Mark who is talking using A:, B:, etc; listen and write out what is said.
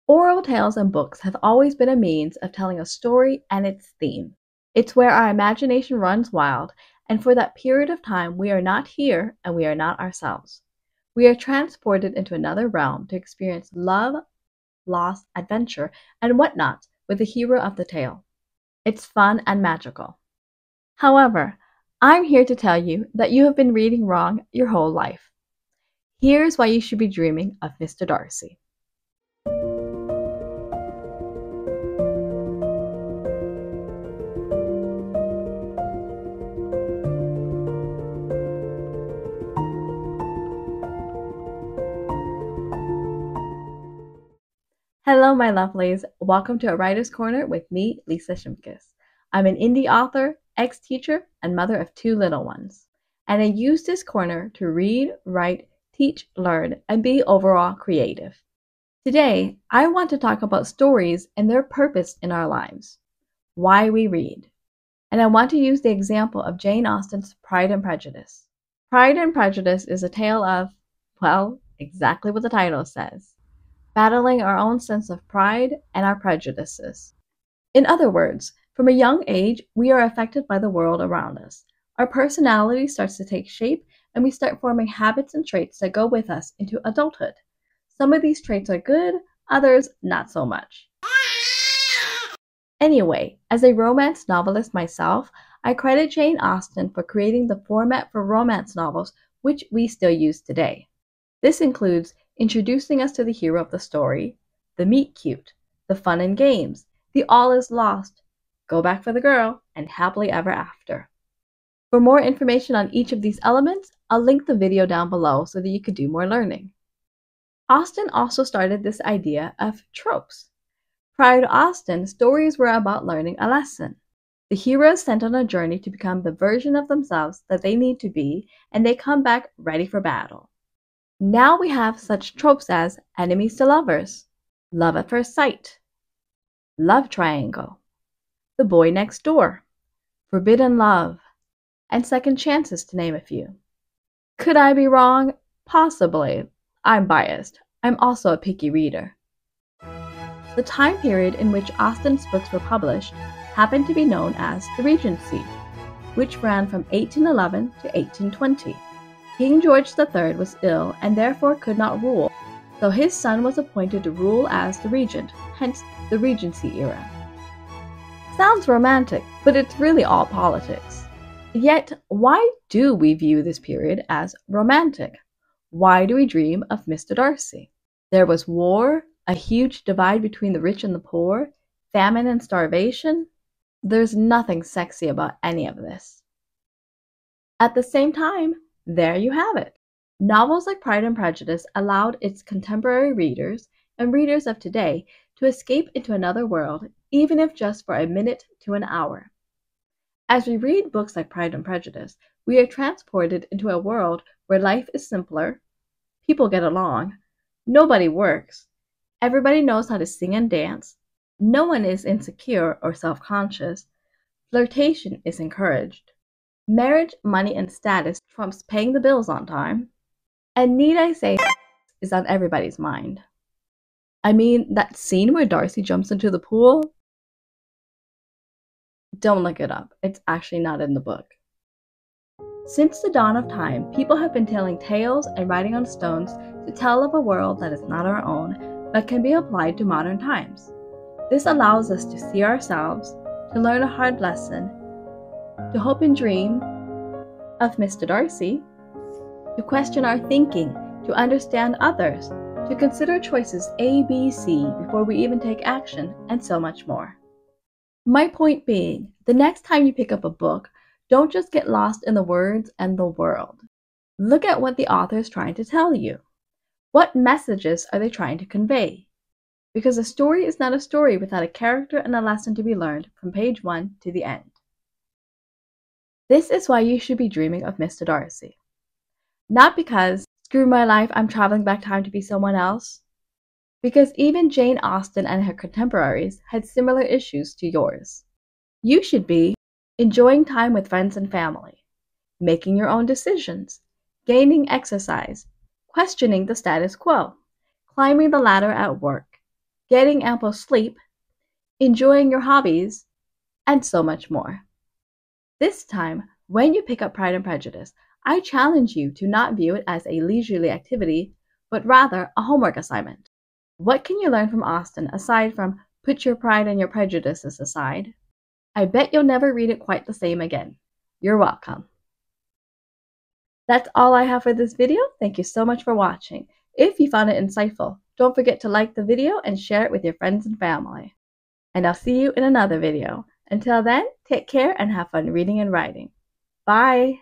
A: Oral tales and books have always been a means of telling a story and its theme. It's where our imagination runs wild, and for that period of time we are not here and we are not ourselves. We are transported into another realm to experience love, loss, adventure, and whatnot with the hero of the tale. It's fun and magical. However, I'm here to tell you that you have been reading wrong your whole life. Here's why you should be dreaming of Mr. Darcy. Hello, my lovelies. Welcome to A Writer's Corner with me, Lisa Shimkus. I'm an indie author, ex-teacher, and mother of 2 little ones. And I use this corner to read, write, teach, learn, and be overall creative. Today, I want to talk about stories and their purpose in our lives. Why we read. And I want to use the example of Jane Austen's Pride and Prejudice. Pride and Prejudice is a tale of, well, exactly what the title says. Battling our own sense of pride and our prejudices. In other words, from a young age, we are affected by the world around us. Our personality starts to take shape, and we start forming habits and traits that go with us into adulthood. Some of these traits are good, others not so much. Anyway, as a romance novelist myself, I credit Jane Austen for creating the format for romance novels which we still use today. This includes introducing us to the hero of the story, the meet cute, the fun and games, the all is lost, go back for the girl, and happily ever after. For more information on each of these elements, I'll link the video down below so that you could do more learning. Austen also started this idea of tropes. Prior to Austen, stories were about learning a lesson. The hero is sent on a journey to become the version of themselves that they need to be, and they come back ready for battle. Now we have such tropes as enemies to lovers, love at first sight, love triangle, the boy next door, forbidden love, and second chances, to name a few. Could I be wrong? Possibly. I'm biased. I'm also a picky reader. The time period in which Austen's books were published happened to be known as the Regency, which ran from 1811 to 1820. King George III was ill and therefore could not rule, so his son was appointed to rule as the regent, hence the Regency era. Sounds romantic, but it's really all politics. Yet, why do we view this period as romantic? Why do we dream of Mr. Darcy? There was war, a huge divide between the rich and the poor, famine and starvation. There's nothing sexy about any of this. At the same time, there you have it. Novels like Pride and Prejudice allowed its contemporary readers and readers of today to escape into another world, even if just for a minute to an hour. As we read books like Pride and Prejudice, we are transported into a world where life is simpler, people get along, nobody works, everybody knows how to sing and dance, no one is insecure or self-conscious, flirtation is encouraged. Marriage, money, and status trumps paying the bills on time. And need I say, is on everybody's mind. I mean, that scene where Darcy jumps into the pool? Don't look it up. It's actually not in the book. Since the dawn of time, people have been telling tales and writing on stones to tell of a world that is not our own, but can be applied to modern times. This allows us to see ourselves, to learn a hard lesson, to hope and dream of Mr. Darcy, to question our thinking, to understand others, to consider choices A, B, C before we even take action, and so much more. My point being, the next time you pick up a book, don't just get lost in the words and the world. Look at what the author is trying to tell you. What messages are they trying to convey? Because a story is not a story without a character and a lesson to be learned from page 1 to the end. This is why you should be dreaming of Mr. Darcy. Not because, screw my life, I'm traveling back time to be someone else. Because even Jane Austen and her contemporaries had similar issues to yours. You should be enjoying time with friends and family, making your own decisions, gaining exercise, questioning the status quo, climbing the ladder at work, getting ample sleep, enjoying your hobbies, and so much more. This time, when you pick up Pride and Prejudice, I challenge you to not view it as a leisurely activity, but rather a homework assignment. What can you learn from Austen aside from put your pride and your prejudices aside? I bet you'll never read it quite the same again. You're welcome. That's all I have for this video. Thank you so much for watching. If you found it insightful, don't forget to like the video and share it with your friends and family. And I'll see you in another video. Until then, take care and have fun reading and writing. Bye!